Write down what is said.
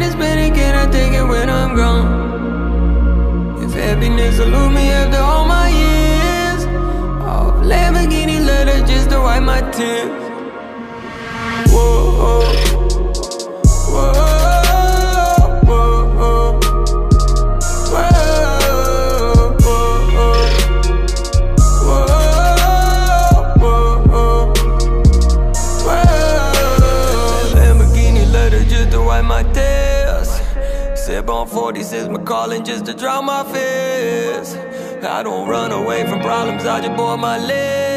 Spend it, can I take it when I'm gone? If happiness elude me after all my years, off Lamborghini letter just to wipe my tears. Whoa, whoa, whoa, whoa, Lamborghini letter just to wipe my tears. Sip on 46 McCallin just to drown my fears. I don't run away from problems, I just board my legs.